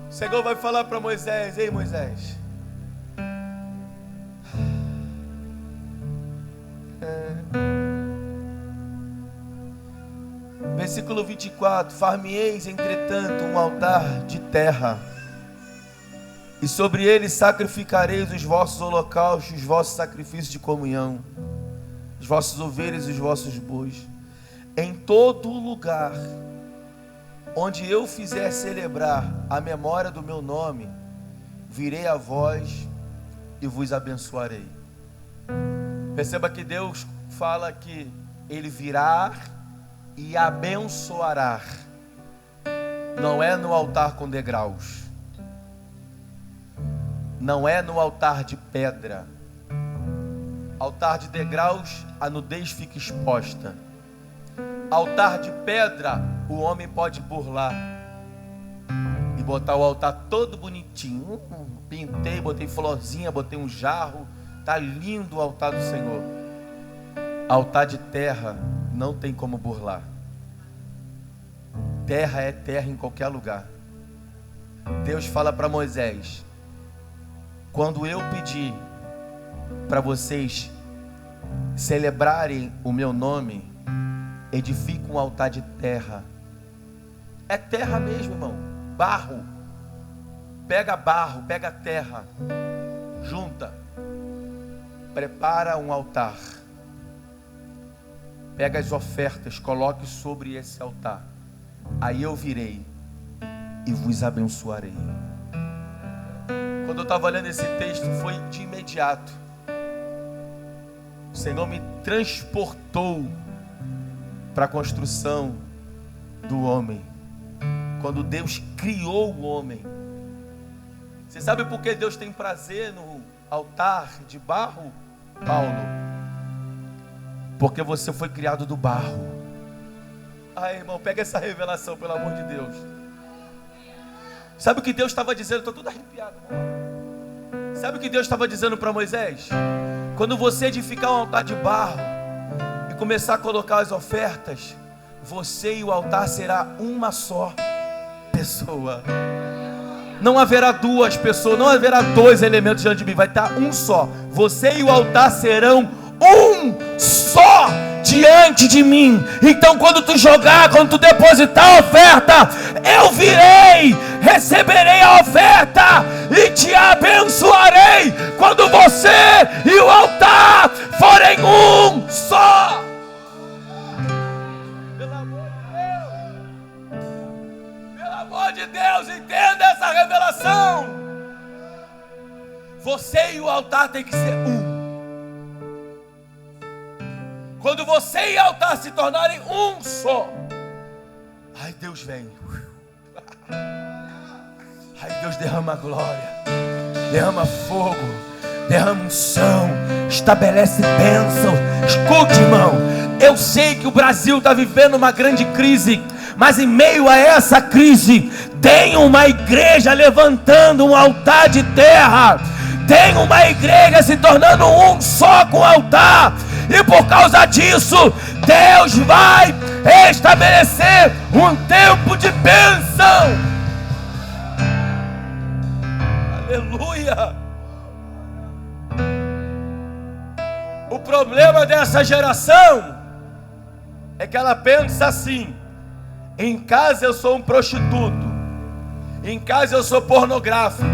O Senhor vai falar para Moisés: ei Moisés, versículo 24: far-me-eis entretanto um altar de terra, e sobre ele sacrificareis os vossos holocaustos, os vossos sacrifícios de comunhão, as vossas ovelhas e os vossos bois. Em todo lugar onde eu fizer celebrar a memória do meu nome, virei a vós e vos abençoarei. Perceba que Deus fala que Ele virá e abençoará. Não é no altar com degraus, não é no altar de pedra. Altar de degraus, a nudez fica exposta. Altar de pedra, o homem pode burlar e botar o altar todo bonitinho. Pintei, botei florzinha, botei um jarro. Tá lindo o altar do Senhor. Altar de terra não tem como burlar. Terra é terra em qualquer lugar. Deus fala para Moisés: quando eu pedir para vocês celebrarem o meu nome, edifica um altar de terra. É terra mesmo, irmão. Barro. Pega terra, junta, prepara um altar, pega as ofertas, coloque sobre esse altar. aí eu virei e vos abençoarei. Quando eu estava lendo esse texto, foi de imediato. O Senhor me transportou para a construção do homem. Quando Deus criou o homem. Você sabe por que Deus tem prazer no altar de barro, Paulo? Porque você foi criado do barro. Ai, irmão, pega essa revelação, pelo amor de Deus. Sabe o que Deus estava dizendo? Estou todo arrepiado. Sabe o que Deus estava dizendo para Moisés? Quando você edificar um altar de barro e começar a colocar as ofertas, você e o altar será uma só pessoa. Não haverá duas pessoas, não haverá dois elementos diante de mim, vai estar um só. Você e o altar serão um só diante de mim. Então quando tu jogar, quando tu depositar a oferta, eu virei, receberei a oferta e te abençoarei. Quando você e o altar forem um só. Pelo amor de Deus, pelo amor de Deus, entenda essa revelação. Você e o altar tem que ser um. Quando você e o altar se tornarem um só, ai, Deus vem. Ai, Deus derrama glória, derrama fogo, derrama unção, estabelece bênção. Escute, irmão, eu sei que o Brasil está vivendo uma grande crise, mas em meio a essa crise, tem uma igreja levantando um altar de terra, tem uma igreja se tornando um só com o altar. E por causa disso, Deus vai estabelecer um tempo de bênção. Aleluia. O problema dessa geração é que ela pensa assim: em casa eu sou um prostituto, em casa eu sou pornográfico,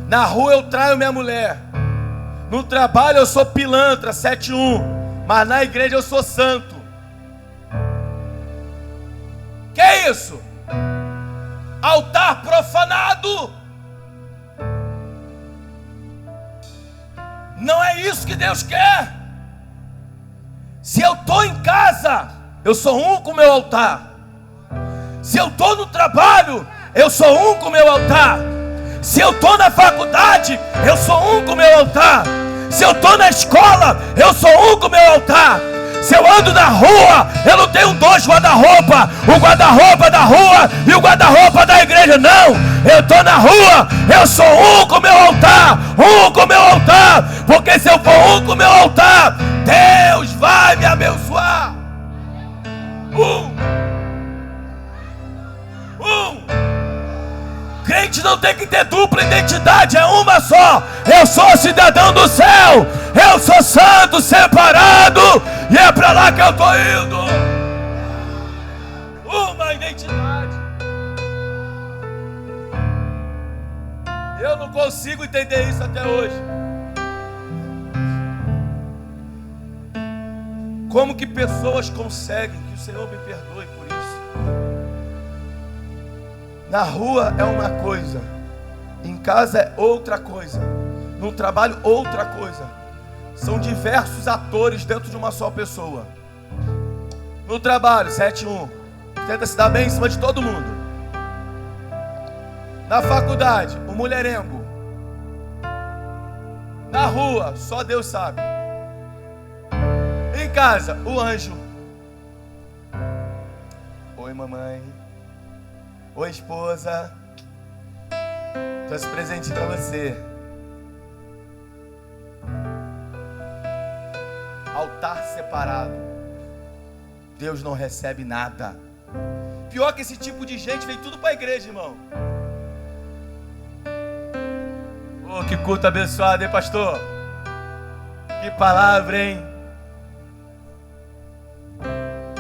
na rua eu traio minha mulher, no trabalho eu sou pilantra, 7-1, mas na igreja eu sou santo. Que é isso? Altar profanado. Não é isso que Deus quer. Se eu estou em casa, eu sou um com o meu altar. Se eu estou no trabalho, eu sou um com o meu altar. Se eu estou na faculdade, eu sou um com o meu altar. Se eu estou na escola, eu sou um com o meu altar. Se eu ando na rua, eu não tenho dois guarda-roupa, o guarda-roupa da rua e o guarda-roupa da igreja, não. Eu estou na rua, eu sou um com o meu altar, um com o meu altar. Porque se eu for um com o meu altar, Deus vai me abençoar. Crente não tem que ter dupla identidade, é uma só. Eu sou cidadão do céu, eu sou santo, separado, e é para lá que eu estou indo. Uma identidade. Eu não consigo entender isso até hoje. Como que pessoas conseguem? Que o Senhor me perdoe por isso. Na rua é uma coisa, em casa é outra coisa, no trabalho outra coisa. São diversos atores dentro de uma só pessoa. No trabalho, 7-1, tenta se dar bem em cima de todo mundo. Na faculdade, o mulherengo. Na rua, só Deus sabe. Em casa, o anjo. Oi, mamãe. Oi, esposa. Trouxe presente pra você. Altar separado. Deus não recebe nada. Pior que esse tipo de gente vem tudo pra igreja, irmão. Oh, que culto abençoado, hein, pastor? Que palavra, hein?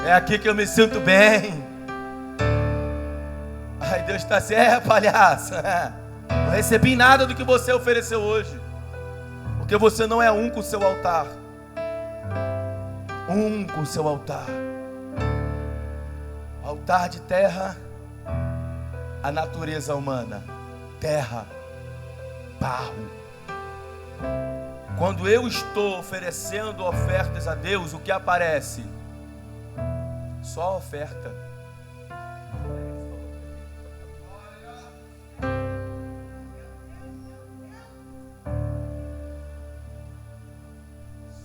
É aqui que eu me sinto bem. Ai, Deus está assim, palhaço. Não recebi nada do que você ofereceu hoje. Porque você não é um com o seu altar. Um com o seu altar. Altar de terra, a natureza humana. Terra, barro. Quando eu estou oferecendo ofertas a Deus, o que aparece? Só a oferta.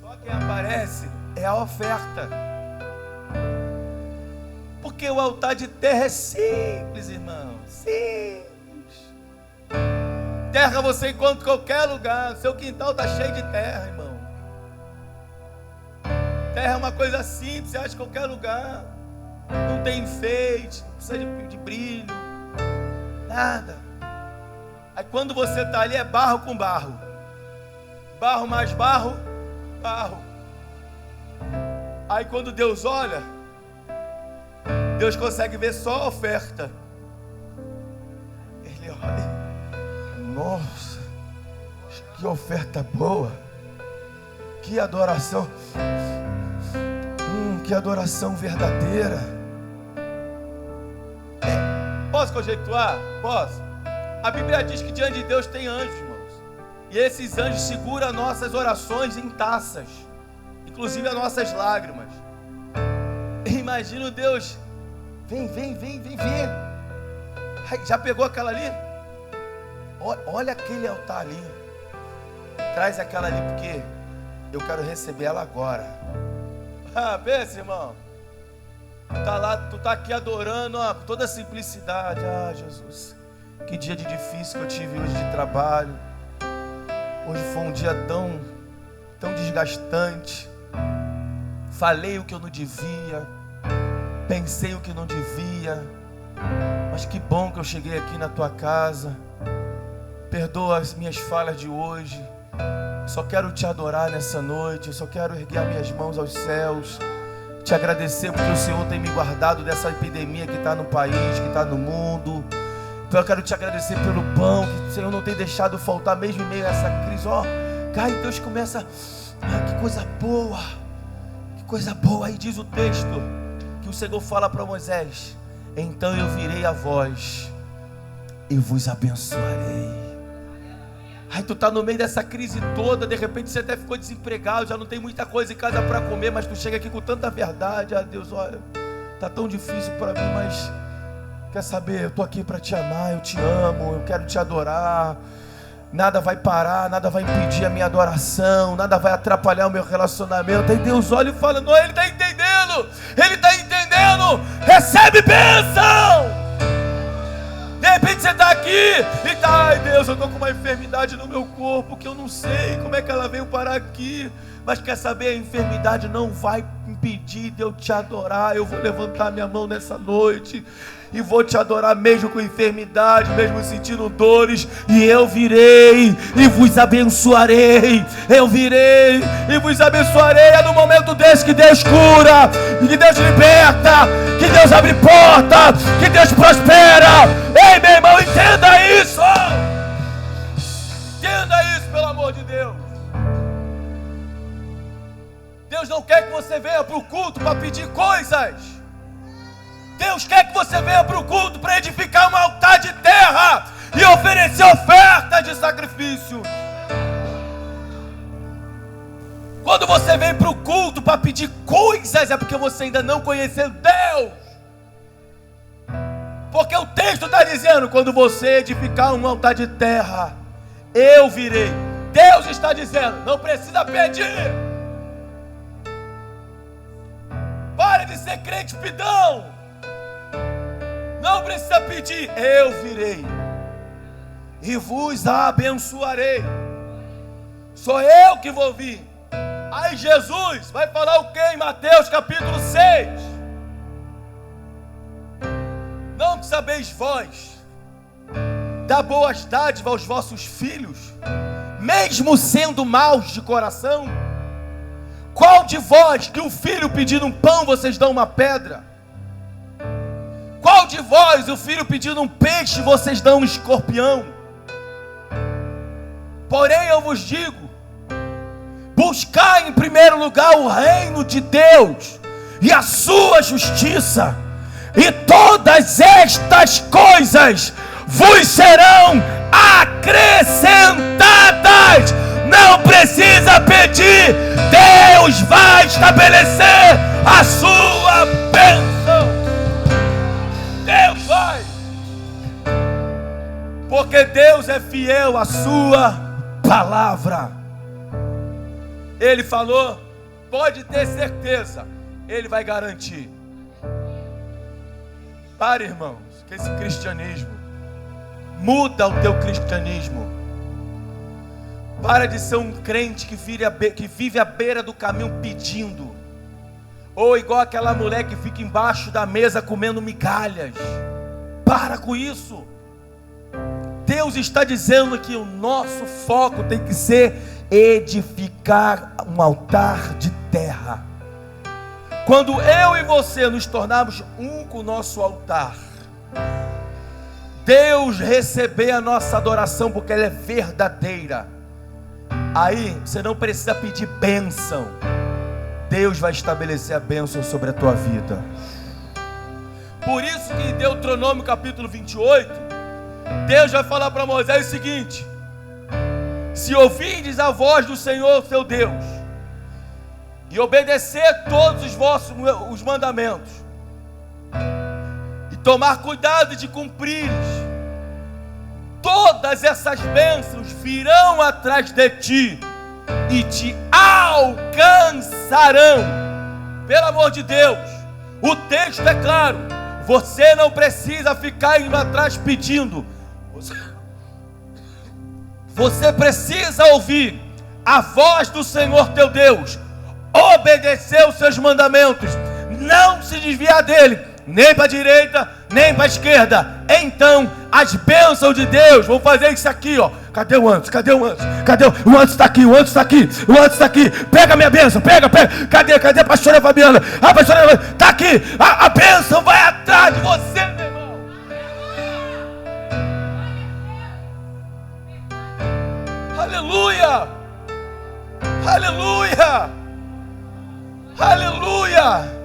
Só quem aparece é a oferta. Porque o altar de terra é simples, irmão. Simples. Terra você encontra em qualquer lugar. Seu quintal está cheio de terra, irmão. Terra é uma coisa simples, você acha em qualquer lugar. Não tem enfeite, não precisa de brilho, nada. Aí quando você está ali é barro com barro. Barro mais barro, barro. Aí quando Deus olha, Deus consegue ver só a oferta. Ele olha. Nossa, que oferta boa. Que adoração. Que adoração verdadeira. Posso conjecturar? Posso. A Bíblia diz que diante de Deus tem anjos, irmãos. E esses anjos seguram nossas orações em taças, inclusive as nossas lágrimas. Imagina Deus. Vem. Já pegou aquela ali? Olha aquele altar ali. Traz aquela ali porque eu quero receber ela agora. Pensa, irmão. Tu tá aqui adorando, com toda a simplicidade. Jesus, que dia de difícil que eu tive hoje de trabalho. Hoje foi um dia tão desgastante. Falei o que eu não devia, pensei o que não devia. Mas que bom que eu cheguei aqui na tua casa. Perdoa as minhas falhas de hoje. Só quero te adorar nessa noite. Eu só quero erguer as minhas mãos aos céus, te agradecer porque o Senhor tem me guardado dessa epidemia que está no país, que está no mundo. Então eu quero te agradecer pelo pão que o Senhor não tem deixado faltar mesmo em meio a essa crise. Cai, Deus começa. Que coisa boa. Que coisa boa. Aí diz o texto que o Senhor fala para Moisés: então eu virei a vós e vos abençoarei. Aí tu tá no meio dessa crise toda, de repente você até ficou desempregado, já não tem muita coisa em casa para comer, mas tu chega aqui com tanta verdade. Deus, olha, tá tão difícil para mim, mas quer saber, eu tô aqui para te amar, eu te amo, eu quero te adorar. Nada vai parar, nada vai impedir a minha adoração, nada vai atrapalhar o meu relacionamento. Aí Deus olha e fala: não, ele tá entendendo, recebe bênção. De repente você está aqui e tá, ai Deus, eu estou com uma enfermidade no meu corpo que eu não sei como é que ela veio parar aqui. Mas quer saber, a enfermidade não vai impedir de eu te adorar. Eu vou levantar minha mão nessa noite e vou te adorar mesmo com enfermidade, mesmo sentindo dores. E eu virei e vos abençoarei. Eu virei e vos abençoarei. É no momento desse que Deus cura, que Deus liberta, que Deus abre porta, que Deus prospera. Ei, meu irmão, entenda isso. Entenda isso, pelo amor de Deus. Deus não quer que você venha para o culto para pedir coisas. Deus quer que você venha para o culto para edificar um altar de terra e oferecer oferta de sacrifício. Quando você vem para o culto para pedir coisas, é porque você ainda não conheceu Deus. Porque o texto está dizendo: quando você edificar um altar de terra, eu virei. Deus está dizendo: não precisa pedir. Pare de ser crente pidão. Não precisa pedir. Eu virei e vos abençoarei. Sou eu que vou vir. Aí Jesus vai falar o que em Mateus capítulo 6? Não sabeis vós dar boas dádivas aos vossos filhos, mesmo sendo maus de coração? Qual de vós que o filho pedindo um pão, vocês dão uma pedra? Qual de vós, o filho pedindo um peixe, vocês dão um escorpião? Porém eu vos digo: buscai em primeiro lugar o reino de Deus e a sua justiça, e todas estas coisas vos serão acrescentadas. Não precisa pedir, Deus vai estabelecer a sua bênção. Deus vai, porque Deus é fiel à sua palavra. Ele falou, pode ter certeza, Ele vai garantir. Para, irmãos, que esse cristianismo muda o teu cristianismo. Para de ser um crente que vive à beira do caminho pedindo, ou igual aquela mulher que fica embaixo da mesa comendo migalhas. Para com isso. Deus está dizendo que o nosso foco tem que ser edificar um altar de terra. Quando eu e você nos tornarmos um com o nosso altar, Deus receber a nossa adoração, porque ela é verdadeira, aí você não precisa pedir bênção, Deus vai estabelecer a bênção sobre a tua vida. Por isso que em Deuteronômio capítulo 28, Deus vai falar para Moisés o seguinte: se ouvirdes a voz do Senhor teu Deus e obedecer todos os mandamentos e tomar cuidado de cumprir, todas essas bênçãos virão atrás de ti e te alcançarão. Pelo amor de Deus, o texto é claro. Você não precisa ficar indo atrás pedindo. Você precisa ouvir a voz do Senhor teu Deus, obedecer os seus mandamentos, não se desviar dele, nem para a direita, nem para a esquerda. Então as bênçãos de Deus vão fazer isso aqui, ó. Cadê o antes? Cadê o antes? Cadê o antes? Está aqui, o antes está aqui, o antes está aqui. Pega a minha bênção, pega. Cadê a pastora Fabiana? A pastora está aqui. A bênção vai atrás de você, meu irmão. Aleluia! Aleluia! Aleluia!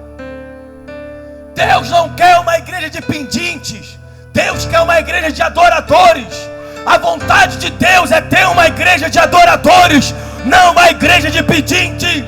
Deus não quer uma igreja de pedintes, Deus quer uma igreja de adoradores. A vontade de Deus é ter uma igreja de adoradores, não uma igreja de pedintes.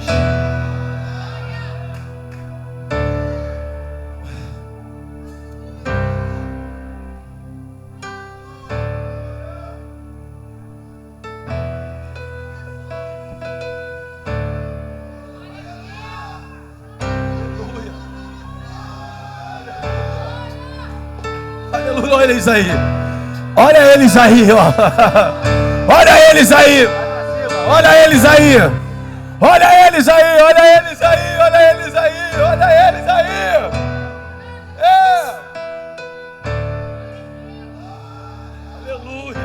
Aleluia, olha eles aí. Olha eles aí, ó. Olha eles aí. Olha eles aí. Olha eles aí. Olha eles aí. Olha eles aí. Olha eles aí. É. Aleluia.